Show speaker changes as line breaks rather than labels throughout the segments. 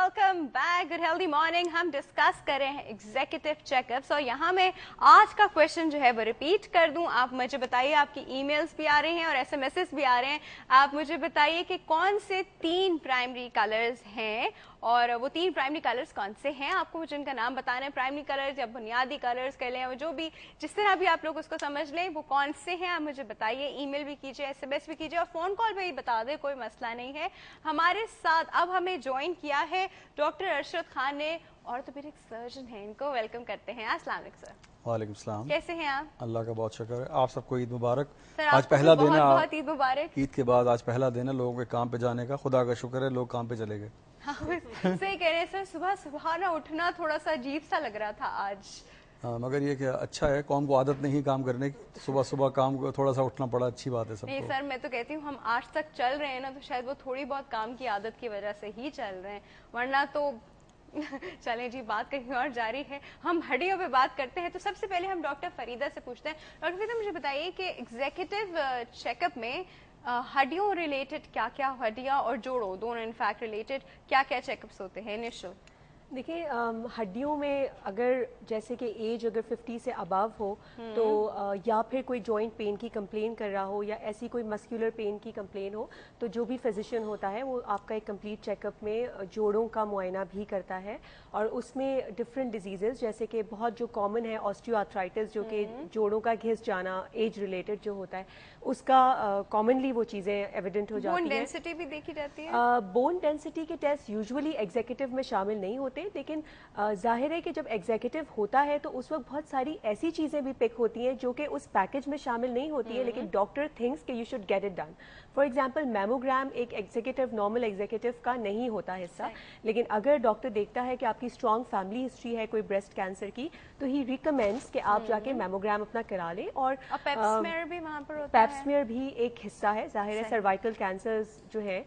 Welcome back good healthy morning. हम discuss कर रहे हैं एग्जीक्यूटिव चेकअप्स और यहाँ मैं आज का क्वेश्चन जो है वो रिपीट कर दूं। आप मुझे बताइए, आपकी ईमेल्स भी आ रहे हैं और एसएमएसेस भी आ रहे हैं। आप मुझे बताइए कि कौन से 3 प्राइमरी कलर्स हैं और वो 3 प्राइमरी कलर्स कौन से हैं। आपको मुझे उनका नाम बताना है। प्राइमरी कलर्स या बुनियादी कलर्स कह लें, जो भी जिस तरह भी आप लोग उसको समझ लें, वो कौन से हैं आप मुझे बताइए। ईमेल भी कीजिए, एसएमएस भी कीजिए और फोन कॉल पे ही बता दें, कोई मसला नहीं है। हमारे साथ अब हमें ज्वाइन किया है डॉक्टर अरशद खान ने, ऑर्थोपेडिक सर्जन हैं। इनको वेलकम करते हैं। अस्सलाम वालेकुम सर।
वालेकुम सलाम।
कैसे हैं आप?
अल्लाह का बहुत शुक्र है। आप सबको ईद मुबारक।
सर
आज पहला दिन है,
बहुत ईद मुबारक।
ईद के बाद आज पहला दिन है लोगों के काम पे जाने का। खुदा का शुक्र है लोग काम पे चले गए।
हाँ, सही कह रहे हैं सर। सुबह सुबह ना उठना थोड़ा सा अजीब सा लग रहा था आज।
मगर ये क्या अच्छा है, कौम को आदत नहीं काम करने की। सुबह सुबह काम को थोड़ा सा उठना पड़ा, अच्छी बात है सबको।
नहीं सर, मैं तो कहती हूँ हम आज तक चल रहे हैं ना, तो शायद वो थोड़ी बहुत काम की आदत की वजह से ही चल रहे हैं, वरना तो चलें जी, बात कहीं और जारी है। हम हड्डियों पे बात करते हैं। तो सबसे पहले हम डॉक्टर फरीदा से पूछते हैं। डॉक्टर फरीदा, मुझे बताइए कि एग्जीक्यूटिव चेकअप में हड्डियों रिलेटेड क्या क्या, हड्डियां और जोड़ों दोनों इनफैक्ट रिलेटेड क्या क्या चेकअप्स होते हैं निःशुल्क?
देखिए, हड्डियों में अगर जैसे कि एज अगर 50 से अबव हो तो या फिर कोई जॉइंट पेन की कंप्लेन कर रहा हो या ऐसी कोई मस्कुलर पेन की कंप्लेन हो, तो जो भी फिजिशियन होता है वो आपका एक कंप्लीट चेकअप में जोड़ों का मुआयना भी करता है। और उसमें डिफरेंट डिजीज़ेस जैसे कि बहुत जो कॉमन है ऑस्टियोआर्थराइटिस, जो कि जोड़ों का घिस जाना एज रिलेटेड जो होता है, उसका कॉमनली वो चीज़ें एविडेंट हो जाती हैं।
बोन डेंसिटी भी देखी जाती है?
बोन डेंसिटी के टेस्ट यूजुअली एग्जीक्यूटिव में शामिल नहीं होते, लेकिन जाहिर है कि जब एग्जीक्यूटिव होता है तो उस वक्त बहुत सारी ऐसी चीज़ें भी पिक होती हैं जो कि उस पैकेज में शामिल नहीं होती है, लेकिन डॉक्टर थिंक्स कि you should get it done. For example, mammogram एक एग्जीक्यूटिव, नॉर्मल एग्जीक्यूटिव का नहीं होता हिस्सा, लेकिन अगर डॉक्टर देखता है कि आपकी स्ट्रॉन्ग फैमिली हिस्ट्री है कोई ब्रेस्ट कैंसर की, तो ही रिकमेंड्स कि आप जाके मैमोग्राम अपना करा लें। और
पेप्समेयर भी वहाँ पर होता है?
पेप्समेयर भी एक हिस्सा है, जाहिर है सर्वाइकल कैंसर्स जो है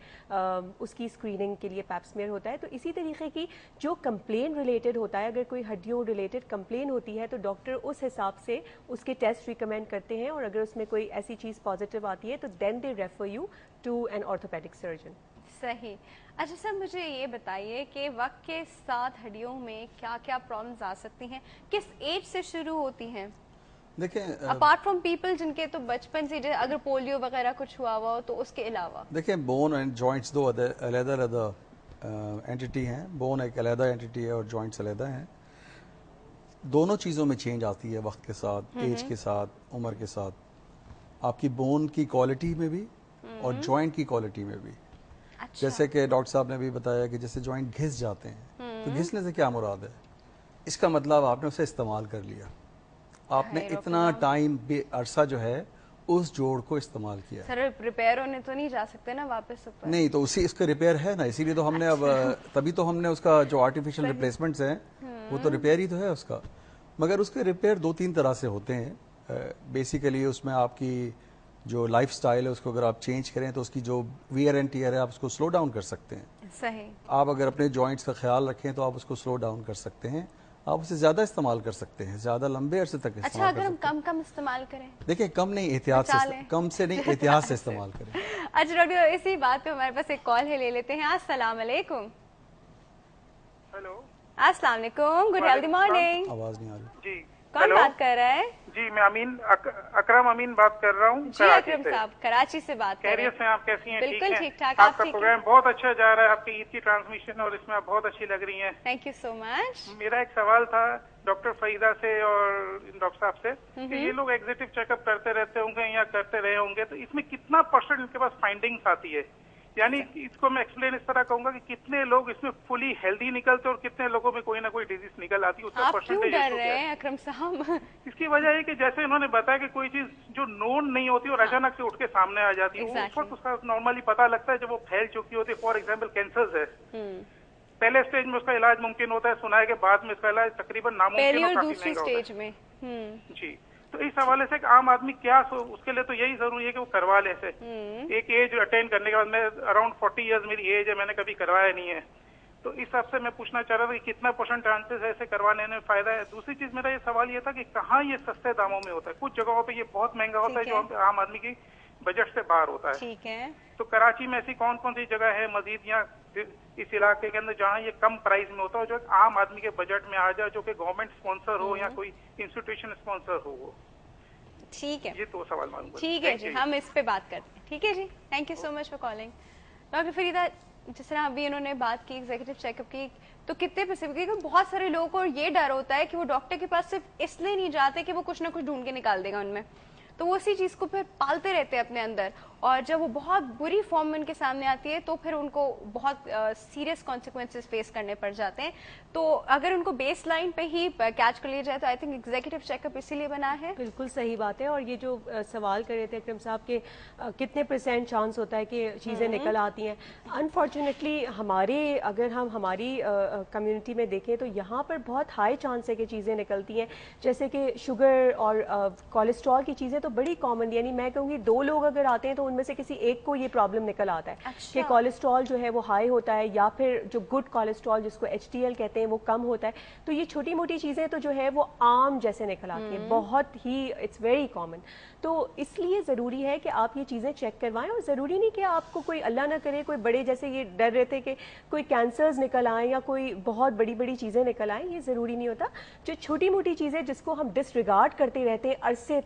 उसकी स्क्रीनिंग के लिए पेप्समेयर होता है। तो इसी तरीके की जो कंप्लेन रिलेटेड होता है, अगर कोई हड्डियों रिलेटेड कंप्लेन होती है तो डॉक्टर उस हिसाब से उसके टेस्ट रिकमेंड करते हैं, और अगर उसमें कोई ऐसी चीज़ पॉजिटिव आती है तो then they refer you to an orthopaedic surgeon.
सही। अच्छा सर, मुझे ये बताइए कि वक्त के साथ हड्डियों में क्या क्या प्रॉब्लम्स आ सकती हैं, किस एज से शुरू होती हैं?
देखिए,
अपार्ट फ्रॉम पीपल जिनके तो बचपन से, अगर पोलियो वगैरह कुछ हुआ हुआ हो तो उसके अलावा।
देखिए बोन एंड जॉइंट्स दो अलग-अलग एंटिटी हैं। बोन एक अलग एंटिटी है और जॉइंट्स अलग हैं। दोनों चीज़ों में चेंज आती है वक्त के साथ, एज के साथ, उम्र के साथ, आपकी बोन की क्वालिटी में भी और जॉइंट की क्वालिटी में भी।
अच्छा।
जैसे कि डॉक्टर साहब ने भी बताया कि जैसे जॉइंट घिस जाते हैं, तो घिसने से क्या मुराद है? इसका मतलब आपने उसे इस्तेमाल कर लिया, आपने इतना टाइम अरसा जो है उस जोड़ को इस्तेमाल किया।
सर रिपेयर होने तो नहीं जा सकते ना वापस ऊपर?
नहीं, तो उसी इसका रिपेयर है ना, इसीलिए तो हमने अब तभी तो हमने उसका जो आर्टिफिशियल रिप्लेसमेंट्स हैं वो तो रिपेयर ही तो है उसका। मगर उसके रिपेयर 2-3 तरह से होते हैं। बेसिकली उसमें आपकी जो लाइफ स्टाइल है उसको अगर आप चेंज करें तो उसकी जो वियर एंड टियर है आप उसको स्लो डाउन कर सकते हैं।
सही।
आप अगर अपने जॉइंट्स का ख्याल रखें तो आप उसको स्लो डाउन कर सकते हैं। आप उसे ज्यादा इस्तेमाल कर सकते हैं, ज्यादा लंबे अरसे तक इस्तेमाल।
अच्छा, अगर हम कम कम इस्तेमाल करें?
देखिए, कम नहीं, एहतियात से, कम से नहीं, एहतियात से इस्तेमाल करें।
अच्छा डॉक्टर, इसी बात पे हमारे पास एक कॉल है, ले लेते हैं। अस्सलाम वालेकुम।
हेलो।
अस्सलाम वालेकुम, गुड हेल्दी मॉर्निंग।
आवाज नहीं आ रही
जी,
कौन बात कर रहा है?
जी मैं अकरम अमीन बात कर रहा हूँ।
जी अकरम साहब, कराची से बात कर रहे हैं।
खैरियत से? आप कैसी हैं?
बिल्कुल ठीक ठाक। आप
आपका
ठीक
प्रोग्राम बहुत अच्छा जा रहा है, आपकी ईद की ट्रांसमिशन, और इसमें आप बहुत अच्छी लग रही हैं।
Thank you so much.
मेरा एक सवाल था डॉक्टर फरीदा से और डॉक्टर साहब से कि ये लोग एग्जीक्यूटिव चेकअप करते रहते होंगे या करते रहे होंगे, तो इसमें कितना % इनके पास फाइंडिंग्स आती है? यानी इसको मैं एक्सप्लेन इस तरह कहूंगा कि कितने लोग इसमें फुली हेल्दी निकलते और कितने लोगों में कोई ना कोई डिजीज निकल आती है, उसका
आप क्यों
परसेंटेज
डर रहे हैं अकरम साहब?
इसकी वजह है कि जैसे इन्होंने बताया कि कोई चीज जो नोन नहीं होती और अचानक से उठ के सामने आ जाती है, उस वक्त उसका नॉर्मली पता लगता है जब वो फैल चुकी होती है। फॉर एग्जाम्पल कैंसर है, पहले स्टेज में उसका इलाज मुमकिन होता है, सुना है कि बाद में इसका इलाज तकरीबन नामुमकिन और काफी महंगा होता है।
स्टेज में
जी, तो इस हवाले से आम आदमी क्या उसके लिए तो यही जरूरी है कि वो करवा ले। से एक एज अटेन करने के बाद, मैं अराउंड 40 इयर्स मेरी एज है, मैंने कभी करवाया नहीं है, तो इस हिसाब से मैं पूछना चाह रहा था कि कितना % चांसेस है ऐसे करवाने में फायदा है। दूसरी चीज मेरा ये सवाल ये था कि कहाँ ये सस्ते दामों में होता है? कुछ जगहों पे ये बहुत महंगा होता है जो आम आदमी की बजट से बाहर होता है।
ठीक है।
तो कराची में ऐसी कौन कौन सी जगह है मजीद या इस इलाके के अंदर जहाँ ये कम प्राइस में होता है, जो आम आदमी के बजट में आ जाए, जो कि गवर्नमेंट स्पॉन्सर हो या कोई इंस्टीट्यूशन स्पॉन्सर हो वो?
ठीक है,
ये तो सवाल मालूम करना।
ठीक है जी, हम इस पे बात करते हैं। ठीक है जी, thank you so much for calling. Doctor Farida, जिस तरह अभी इन्होंने बात की एग्जीक्यूटिव चेकअप की, तो कितने पैसे, क्योंकि बहुत सारे लोगों को ये डर होता है कि वो डॉक्टर के पास सिर्फ इसलिए नहीं जाते कि वो कुछ ना कुछ ढूंढ के निकाल देगा उनमें, तो वो उसी चीज को फिर पालते रहते हैं अपने अंदर, और जब वो बहुत बुरी फॉर्म में उनके सामने आती है तो फिर उनको बहुत सीरियस कॉन्सिक्वेंसेस फेस करने पड़ जाते हैं। तो अगर उनको बेस लाइन पे ही कैच कर लिया जाए तो आई थिंक एग्जीक्यूटिव चेकअप इसीलिए बना है।
बिल्कुल सही बात है। और ये जो सवाल कर रहे थे अकरम साहब के कितने % चांस होता है कि चीज़ें निकल आती हैं, अनफॉर्चुनेटली अगर हम हमारी कम्युनिटी में देखें तो यहाँ पर बहुत हाई चांस है कि चीज़ें निकलती हैं, जैसे कि शुगर और कोलेस्ट्रॉल की चीज़ें तो बड़ी कॉमन, यानी मैं कहूँगी 2 लोग अगर आते हैं तो उनमें से किसी एक को ये प्रॉब्लम निकल आता है कि कोलेस्ट्रॉल जो है वो हाई होता है, या फिर जो गुड कोलेस्ट्रॉल जिसको HDL कहते हैं वो कम होता है। तो ये छोटी मोटी चीज़ें तो जो है वो आम जैसे निकल आती है, बहुत ही इट्स वेरी कॉमन। तो इसलिए ज़रूरी है कि आप ये चीज़ें चेक करवाएं, और ज़रूरी नहीं कि आपको कोई अल्लाह ना करे कोई बड़े, जैसे ये डर रहे थे कि कोई कैंसर्स निकल आएँ या कोई बहुत बड़ी बड़ी चीज़ें निकल आएँ, ये ज़रूरी नहीं होता। जो छोटी मोटी चीज़ें जिसको हम डिसरिगार्ड करते रहते हैं अरसे